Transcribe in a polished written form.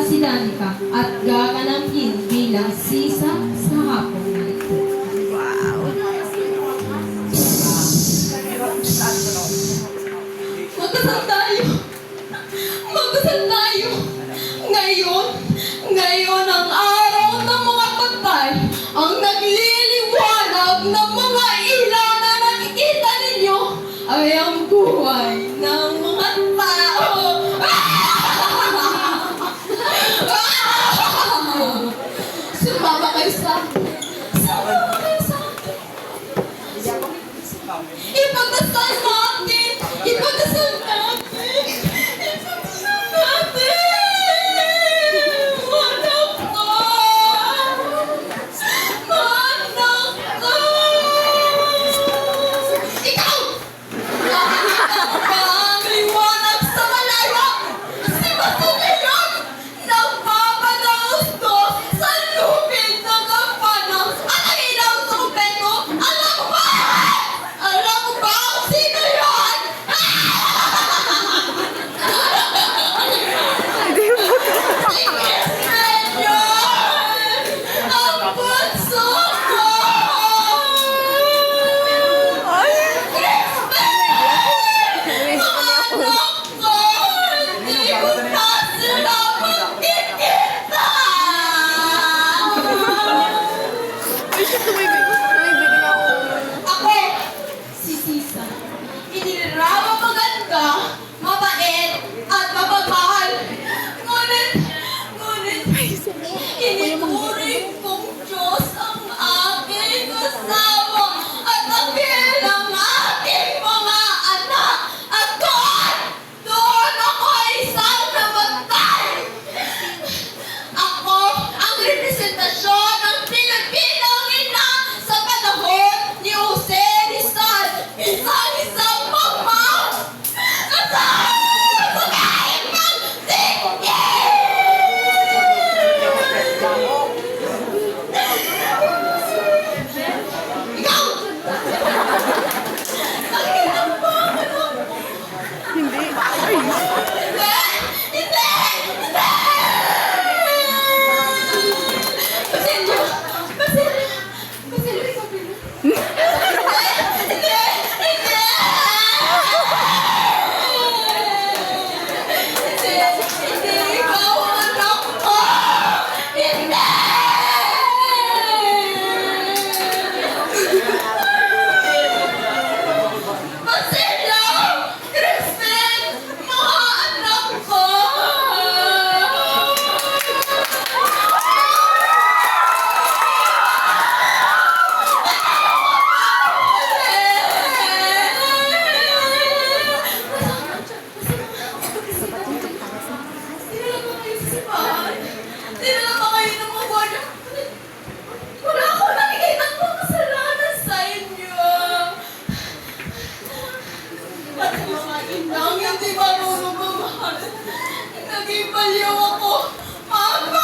si Danica at gaganapin bilang sisa sa hapon na ito. Magkasal tayo! Magkasal tayo! Ngayon ang araw ng mga patay, ang nagliliwanag ng mga ilaw na nakikita ninyo ay ang buhay ng mga tao. Sumama kayo sa akin. Sumama kayo sa akin. Ipagdasal natin! Ipagdasal natin! Ipagdasal natin! Manak ka! Manak ka! Ikaw! Nakikita mo ba ang liwanag sa malayo? Si Basuliyon! Nagpapadaustos sa lupit ng kampanas at ang ilaw sa kumpento! Alam mo ba? Alam mo ba kung sino yun? Si Crispin yun! Ang bunso ko! Crispin! Anak ko! Hindi ko na sila magkikita! Ako, si Sisa. Inilarawan maganda, mabait, at mapagmahal. Ngunit, itinuring kong Diyos ang aking asawa at ang bilang aking mga anak. At doon ako ay isang namatay. Ako ang representasyon ng Pilipinong ina sa panahon ni Jose Rizal, isang mama. Kasabay ng Ikaw! Nakikita mo ba ang ano? Hindi. Hindi! Hindi! Basilio! Basilio, ikaw ba yun? Hindi! Hindi! Hindi! Ikaw ang anak ko! Hindi! Basilio! Crispin! Mga anak ko! Dinala ba kayo ng mga gwardiya? Wala akong nakikita ng kasalanan sa inyo. At mga inang hindi marunong mamahal. Naging baliw ako. Mama!